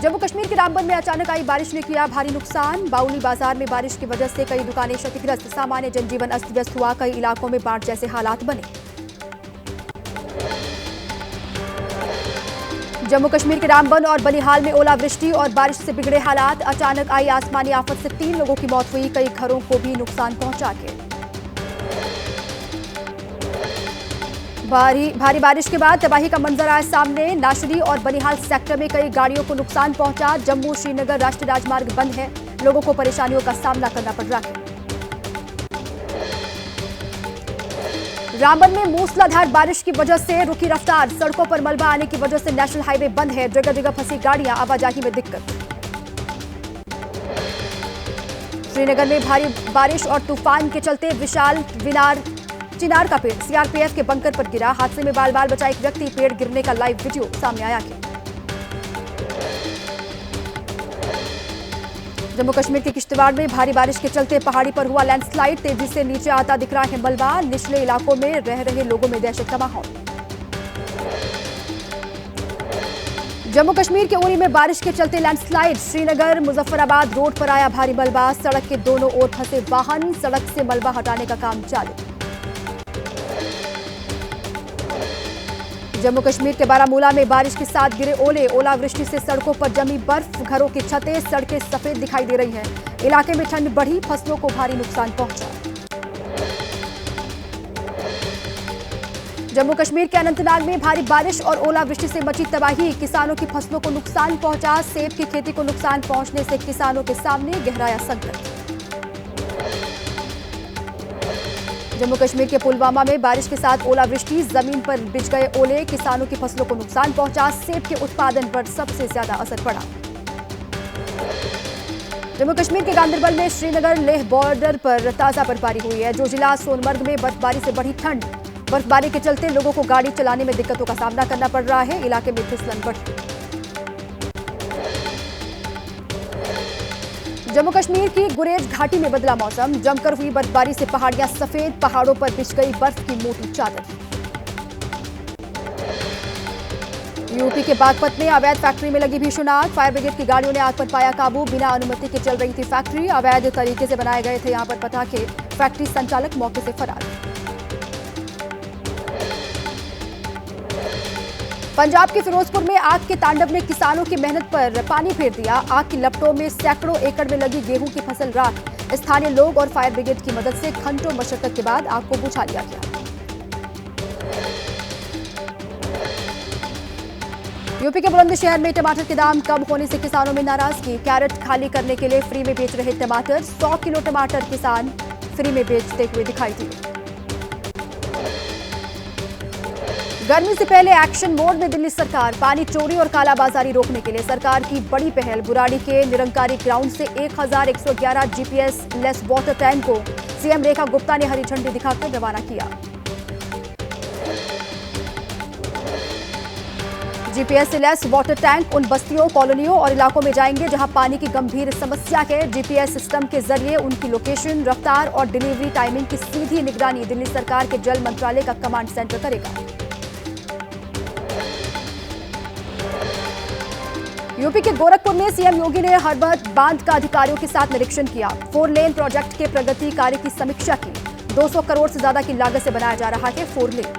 जम्मू कश्मीर के रामबन में अचानक आई बारिश ने किया भारी नुकसान। बाउली बाजार में बारिश की वजह से कई दुकानें क्षतिग्रस्त, सामान्य जनजीवन अस्त व्यस्त हुआ। कई इलाकों में बाढ़ जैसे हालात बने। जम्मू कश्मीर के रामबन और बनिहाल में ओलावृष्टि और बारिश से बिगड़े हालात। अचानक आई आसमानी आफत से 3 लोगों की मौत हुई। कई घरों को भी नुकसान पहुंचा के भारी बारिश के बाद तबाही का मंजर आया सामने। नाशरी और बनिहाल सेक्टर में कई गाड़ियों को नुकसान पहुंचा। जम्मू श्रीनगर राष्ट्रीय राजमार्ग बंद है, लोगों को परेशानियों का सामना करना पड़ रहा है। रामबन में मूसलाधार बारिश की वजह से रुकी रफ्तार। सड़कों पर मलबा आने की वजह से नेशनल हाईवे बंद है, जगह जगह फंसी गाड़ियां, आवाजाही में दिक्कत। श्रीनगर में भारी बारिश और तूफान के चलते विशाल चिनार का पेड़ सीआरपीएफ के बंकर पर गिरा। हादसे में बाल बचा एक व्यक्ति। पेड़ गिरने का लाइव वीडियो सामने आया है। जम्मू कश्मीर के किश्तवाड़ में भारी बारिश के चलते पहाड़ी पर हुआ लैंडस्लाइड। तेजी से नीचे आता दिख रहा है मलबा। निचले इलाकों में रह रहे लोगों में दहशत का माहौल। जम्मू कश्मीर के उरी में बारिश के चलते लैंडस्लाइड। श्रीनगर मुजफ्फराबाद रोड पर आया भारी मलबा। सड़क के दोनों ओर फंसे वाहन, सड़क से मलबा हटाने का काम चालू। जम्मू कश्मीर के बारामूला में बारिश के साथ गिरे ओले। ओलावृष्टि से सड़कों पर जमी बर्फ, घरों की छतें, सड़कें सफेद दिखाई दे रही हैं। इलाके में ठंड बढ़ी, फसलों को भारी नुकसान पहुंचा। जम्मू कश्मीर के अनंतनाग में भारी बारिश और ओलावृष्टि से मची तबाही। किसानों की फसलों को नुकसान पहुंचा। सेब की खेती को नुकसान पहुंचने से किसानों के सामने गहराया संकट। जम्मू कश्मीर के पुलवामा में बारिश के साथ ओलावृष्टि, जमीन पर बिछ गए ओले। किसानों की फसलों को नुकसान पहुंचा। सेब के उत्पादन पर सबसे ज्यादा असर पड़ा। जम्मू कश्मीर के गांदरबल में श्रीनगर लेह बॉर्डर पर ताजा बर्फबारी हुई है। जोजिला सोनमर्ग में बर्फबारी से बढ़ी ठंड। बर्फबारी के चलते लोगों को गाड़ी चलाने में दिक्कतों का सामना करना पड़ रहा है। इलाके में फिसलन बढ़ी। जम्मू कश्मीर की गुरेज घाटी में बदला मौसम। जमकर हुई बर्फबारी से पहाड़ियां सफेद, पहाड़ों पर बिछ गई बर्फ की मोटी चादर। यूपी के बागपत में अवैध फैक्ट्री में लगी भीषण आग। फायर ब्रिगेड की गाड़ियों ने आग पर पाया काबू। बिना अनुमति के चल रही थी फैक्ट्री। अवैध तरीके से बनाए गए थे यहां पर पटाखे। फैक्ट्री संचालक मौके से फरार। पंजाब के फिरोजपुर में आग के तांडव ने किसानों की मेहनत पर पानी फेर दिया। आग की लपटों में सैकड़ों एकड़ में लगी गेहूं की फसल राख। स्थानीय लोग और फायर ब्रिगेड की मदद से घंटों मशक्कत के बाद आग को बुझा लिया गया। यूपी के बुलंदशहर में टमाटर के दाम कम होने से किसानों में नाराजगी। कैरेट खाली करने के लिए फ्री में बेच रहे टमाटर। 100 किलो टमाटर किसान फ्री में बेचते हुए दिखाई दिए। गर्मी से पहले एक्शन मोड में दिल्ली सरकार। पानी चोरी और कालाबाजारी रोकने के लिए सरकार की बड़ी पहल। बुराड़ी के निरंकारी ग्राउंड से 1111 जीपीएस लेस वाटर टैंक को सीएम रेखा गुप्ता ने हरी झंडी दिखाकर रवाना किया। जीपीएस लेस वाटर टैंक उन बस्तियों, कॉलोनियों और इलाकों में जाएंगे जहां पानी की गंभीर समस्या है। जीपीएस सिस्टम के जरिए उनकी लोकेशन, रफ्तार और डिलीवरी टाइमिंग की सीधी निगरानी दिल्ली सरकार के जल मंत्रालय का कमांड सेंटर करेगा। यूपी के गोरखपुर में सीएम योगी ने हरबत बांध का अधिकारियों के साथ निरीक्षण किया। 4 लेन प्रोजेक्ट के प्रगति कार्य की समीक्षा की। 200 करोड़ से ज्यादा की लागत से बनाया जा रहा है 4 लेन।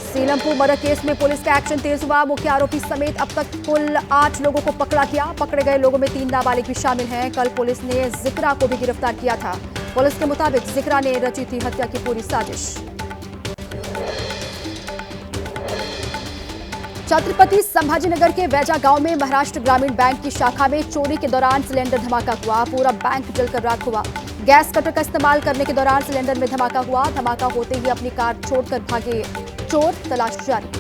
सीलमपुर मर्डर केस में पुलिस का एक्शन तेज हुआ। मुख्य आरोपी समेत अब तक कुल 8 लोगों को पकड़ा गया। पकड़े गए लोगों में 3 नाबालिग भी शामिल हैं। कल पुलिस ने जिक्रा को भी गिरफ्तार किया था। पुलिस के मुताबिक जिक्रा ने रची थी हत्या की पूरी साजिश। छत्रपति संभाजीनगर के वैजा गांव में महाराष्ट्र ग्रामीण बैंक की शाखा में चोरी के दौरान सिलेंडर धमाका हुआ। पूरा बैंक जलकर राख हुआ। गैस कटर का इस्तेमाल करने के दौरान सिलेंडर में धमाका हुआ। धमाका होते ही अपनी कार छोड़कर भागे चोर, तलाश जारी।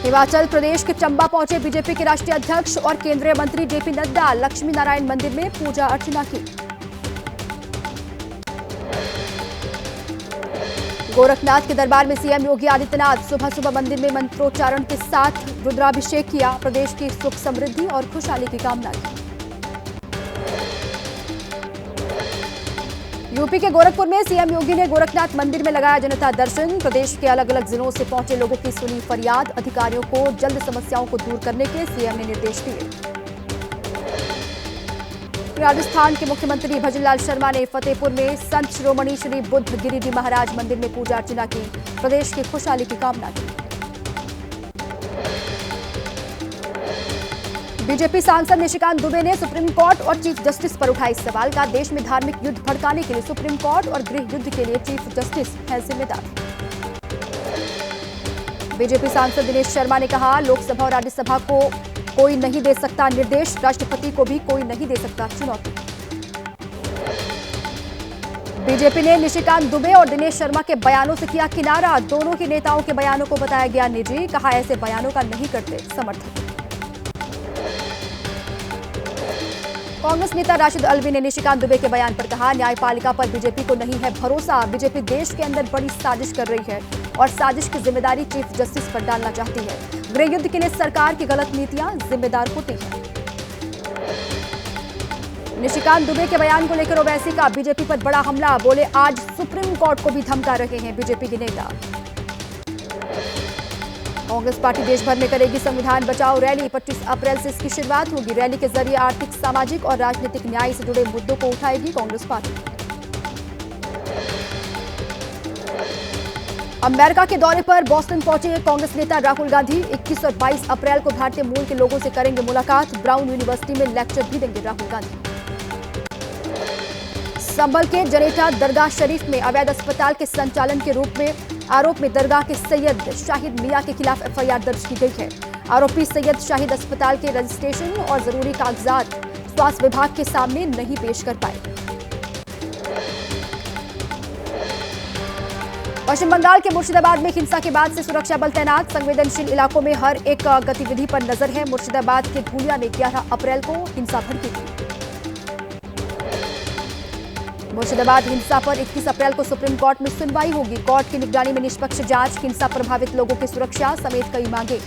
हिमाचल प्रदेश के चंबा पहुंचे बीजेपी के राष्ट्रीय अध्यक्ष और केंद्रीय मंत्री जेपी नड्डा। लक्ष्मी नारायण मंदिर में पूजा अर्चना की। गोरखनाथ के दरबार में सीएम योगी आदित्यनाथ सुबह सुबह मंदिर में मंत्रोच्चारण के साथ रुद्राभिषेक किया। प्रदेश की सुख समृद्धि और खुशहाली की कामना की। यूपी के गोरखपुर में सीएम योगी ने गोरखनाथ मंदिर में लगाया जनता दर्शन। प्रदेश के अलग अलग जिलों से पहुंचे लोगों की सुनी फरियाद। अधिकारियों को जल्द समस्याओं को दूर करने के सीएम ने निर्देश दिए। राजस्थान के मुख्यमंत्री भजनलाल शर्मा ने फतेहपुर में संत शिरोमणि श्री बुद्ध गिरिजी महाराज मंदिर में पूजा अर्चना की। प्रदेश की खुशहाली की कामना की। बीजेपी सांसद निशिकांत दुबे ने सुप्रीम कोर्ट और चीफ जस्टिस पर उठाया इस सवाल का। देश में धार्मिक युद्ध भड़काने के लिए सुप्रीम कोर्ट और गृह युद्ध के लिए चीफ जस्टिस है जिम्मेदार। बीजेपी सांसद दिनेश शर्मा ने कहा, लोकसभा और राज्यसभा को कोई नहीं दे सकता निर्देश, राष्ट्रपति को भी कोई नहीं दे सकता चुनौती। बीजेपी ने निशिकांत दुबे और दिनेश शर्मा के बयानों से किया किनारा। दोनों के नेताओं के बयानों को बताया गया निजी। कहा, ऐसे बयानों का नहीं करते समर्थन। कांग्रेस नेता राशिद अल्वी ने निशिकांत दुबे के बयान पर कहा, न्यायपालिका पर बीजेपी को नहीं है भरोसा। बीजेपी देश के अंदर बड़ी साजिश कर रही है और साजिश की जिम्मेदारी चीफ जस्टिस पर डालना चाहती है। गृह युद्ध के लिए सरकार की गलत नीतियां जिम्मेदार होती हैं। निशिकांत दुबे के बयान को लेकर ओवैसी का बीजेपी पर बड़ा हमला। बोले, आज सुप्रीम कोर्ट को भी धमका रहे हैं बीजेपी के नेता। कांग्रेस पार्टी देश भर में करेगी संविधान बचाओ रैली। 25 अप्रैल से इसकी शुरुआत होगी। रैली के जरिए आर्थिक, सामाजिक और राजनीतिक न्याय से जुड़े मुद्दों को उठाएगी कांग्रेस पार्टी। अमेरिका के दौरे पर बोस्टन पहुंचे कांग्रेस नेता राहुल गांधी। 21 और 22 अप्रैल को भारतीय मूल के लोगों से करेंगे मुलाकात। ब्राउन यूनिवर्सिटी में लेक्चर भी देंगे राहुल गांधी। संभल के जनेठा दरगाह शरीफ में अवैध अस्पताल के संचालन के आरोप में दरगाह के सैयद शाहिद मियां के खिलाफ एफआईआर दर्ज की गई है। आरोपी सैयद शाहिद अस्पताल के रजिस्ट्रेशन और जरूरी कागजात स्वास्थ्य विभाग के सामने नहीं पेश कर पाए। पश्चिम बंगाल के मुर्शिदाबाद में हिंसा के बाद से सुरक्षा बल तैनात। संवेदनशील इलाकों में हर एक गतिविधि पर नजर है। मुर्शिदाबाद के धूलिया में 11 अप्रैल को हिंसा भड़की थी। मुर्शिदाबाद हिंसा पर 21 अप्रैल को सुप्रीम कोर्ट में सुनवाई होगी। कोर्ट की निगरानी में निष्पक्ष जांच, हिंसा प्रभावित लोगों की सुरक्षा समेत कई मांगे।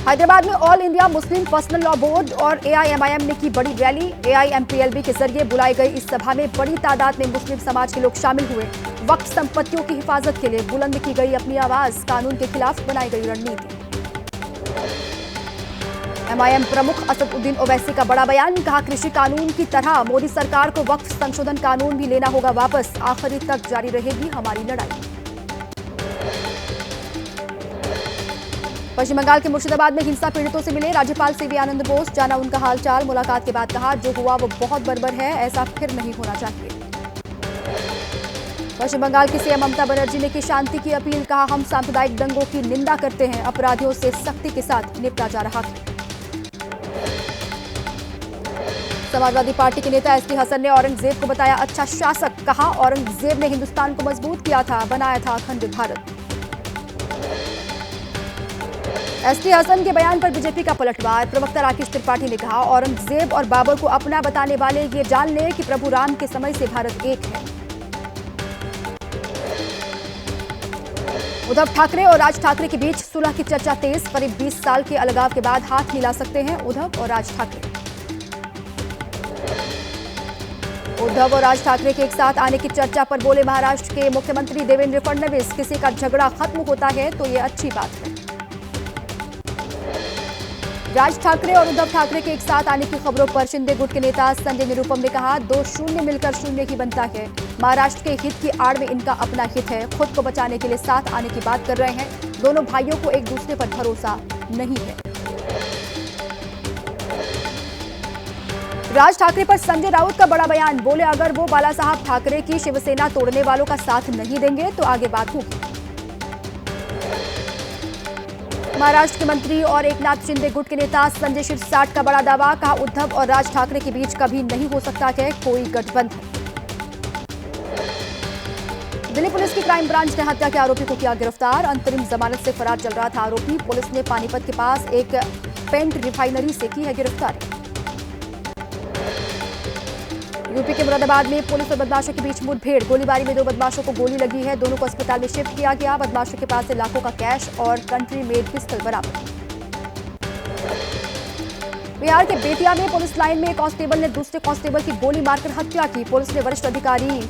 हैदराबाद में all India Muslim personal law board और एआईएमआईएम ने की बड़ी रैली। एआईएमपीएलबी के जरिए बुलाई गई इस सभा में बड़ी तादाद में मुस्लिम समाज के लोग शामिल हुए। वक्फ संपत्तियों की हिफाजत के लिए बुलंद की गई अपनी आवाज, कानून के खिलाफ बनाई गई रणनीति। एमआईएम प्रमुख असदुद्दीन ओवैसी का बड़ा बयान। कहा, कृषि कानून की तरह मोदी सरकार को वक्फ संशोधन कानून भी लेना होगा वापस। आखिरी तक जारी रहेगी हमारी लड़ाई। पश्चिम बंगाल के मुर्शिदाबाद में हिंसा पीड़ितों से मिले राज्यपाल सीवी आनंद बोस। जाना उनका हालचाल। मुलाकात के बाद कहा, जो हुआ वो बहुत बर्बर है, ऐसा फिर नहीं होना चाहिए। पश्चिम बंगाल की सीएम ममता बनर्जी ने की शांति की अपील। कहा, हम सांप्रदायिक दंगों की निंदा करते हैं। अपराधियों से सख्ती के साथ निपटा जा रहा है। समाजवादी पार्टी के नेता एसटी हसन ने औरंगजेब को बताया अच्छा शासक। कहा, औरंगजेब ने हिंदुस्तान को मजबूत किया था, बनाया था अखंड भारत। एसटी हसन के बयान पर बीजेपी का पलटवार। प्रवक्ता राकेश त्रिपाठी ने कहा, औरंगजेब और बाबर को अपना बताने वाले ये जान ले कि प्रभु राम के समय से भारत एक है। उद्धव ठाकरे और राज ठाकरे के बीच सुलह की चर्चा तेज। करीब 20 साल के अलगाव के बाद हाथ मिला सकते हैं उद्धव और राज ठाकरे। उद्धव और राज ठाकरे के एक साथ आने की चर्चा पर बोले महाराष्ट्र के मुख्यमंत्री देवेंद्र फडणवीस, किसी का झगड़ा खत्म होता है तो ये अच्छी बात है। राज ठाकरे और उद्धव ठाकरे के एक साथ आने की खबरों पर शिंदे गुट के नेता संजय निरुपम ने कहा, 2 शून्य मिलकर शून्य ही बनता है। महाराष्ट्र के हित की आड़ में इनका अपना हित है। खुद को बचाने के लिए साथ आने की बात कर रहे हैं। दोनों भाइयों को एक दूसरे पर भरोसा नहीं है। राज ठाकरे पर संजय राउत का बड़ा बयान। बोले, अगर वो बाला साहब ठाकरे की शिवसेना तोड़ने वालों का साथ नहीं देंगे तो आगे बात होगी। महाराष्ट्र के मंत्री और एकनाथ शिंदे गुट के नेता संजय शिरसाट का बड़ा दावा। कहा, उद्धव और राज ठाकरे के बीच कभी नहीं हो सकता है कोई गठबंधन। दिल्ली पुलिस की क्राइम ब्रांच ने हत्या के आरोपी को किया गिरफ्तार। अंतरिम जमानत से फरार चल रहा था आरोपी। पुलिस ने पानीपत के पास एक पेंट रिफाइनरी से की है गिरफ्तारी। यूपी के मुरादाबाद में पुलिस और बदमाशों के बीच मुठभेड़। गोलीबारी में 2 बदमाशों को गोली लगी है। दोनों को अस्पताल में शिफ्ट किया गया। बदमाशों के पास से लाखों का कैश और कंट्री मेड पिस्टल बरामद। बिहार के बेतिया में पुलिस लाइन में एक कांस्टेबल ने दूसरे कांस्टेबल की गोली मारकर हत्या की। पुलिस ने वरिष्ठ अधिकारी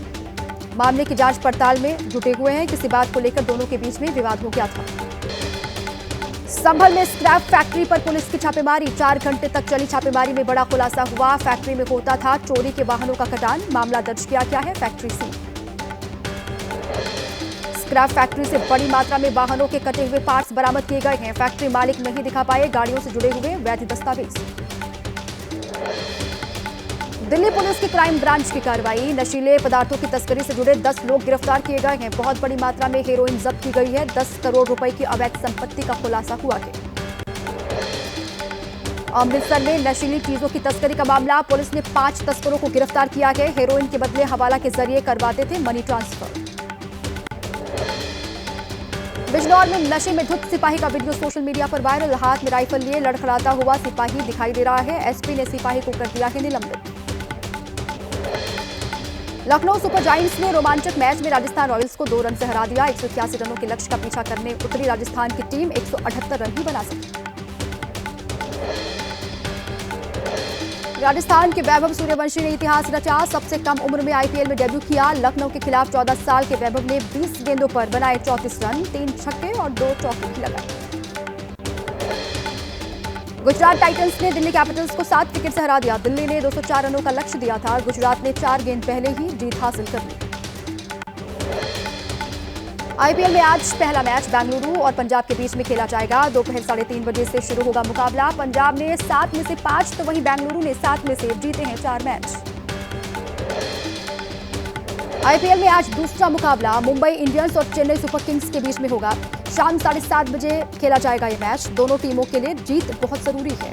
मामले की जांच पड़ताल में जुटे हुए हैं। किसी बात को लेकर दोनों के बीच में विवाद हो गया था। संभल में स्क्रैप फैक्ट्री पर पुलिस की छापेमारी। 4 घंटे तक चली छापेमारी में बड़ा खुलासा हुआ। फैक्ट्री में होता था चोरी के वाहनों का कटान। मामला दर्ज किया गया है। Factory seal. स्क्रैप फैक्ट्री से बड़ी मात्रा में वाहनों के कटे हुए पार्ट्स बरामद किए गए हैं। फैक्ट्री मालिक नहीं दिखा पाए गाड़ियों से जुड़े हुए वैध दस्तावेज। दिल्ली पुलिस की क्राइम ब्रांच की कार्रवाई। नशीले पदार्थों की तस्करी से जुड़े 10 लोग गिरफ्तार किए गए हैं। बहुत बड़ी मात्रा में हेरोइन जब्त की गई है। 10 करोड़ रुपए की अवैध संपत्ति का खुलासा हुआ है। अमृतसर में नशीली चीजों की तस्करी का मामला। पुलिस ने 5 तस्करों को गिरफ्तार किया है। हेरोइन के बदले हवाला के जरिए करवाते थे मनी ट्रांसफर। बिजनौर में नशे में धुत सिपाही का वीडियो सोशल मीडिया पर वायरल। हाथ में राइफल लिए लड़खड़ाता हुआ सिपाही दिखाई दे रहा है। एसपी ने सिपाही को कर दिया है निलंबित। लखनऊ सुपर जायंट्स ने रोमांचक मैच में राजस्थान रॉयल्स को 2 रन से हरा दिया। 181 रनों के लक्ष्य का पीछा करने उतरी राजस्थान की टीम 178 रन ही बना सकी। राजस्थान के वैभव सूर्यवंशी ने इतिहास रचा। सबसे कम उम्र में आईपीएल में डेब्यू किया। लखनऊ के खिलाफ 14 साल के वैभव ने 20 गेंदों पर बनाए 34 रन, 3 छक्के और 2 चौके भी लगाए। गुजरात टाइटंस ने दिल्ली कैपिटल्स को 7 विकेट से हरा दिया। दिल्ली ने 204 रनों का लक्ष्य दिया था। गुजरात ने 4 गेंद पहले ही जीत हासिल कर ली। आईपीएल में आज पहला मैच बेंगलुरु और पंजाब के बीच में खेला जाएगा। दोपहर 3:30 बजे से शुरू होगा मुकाबला। पंजाब ने 7 में से 5 तो वहीं बेंगलुरु ने 7 में से जीते हैं 4 मैच। आईपीएल में आज दूसरा मुकाबला मुंबई इंडियंस और चेन्नई सुपर किंग्स के बीच में होगा। शाम 7:30 बजे खेला जाएगा ये मैच। दोनों टीमों के लिए जीत बहुत जरूरी है।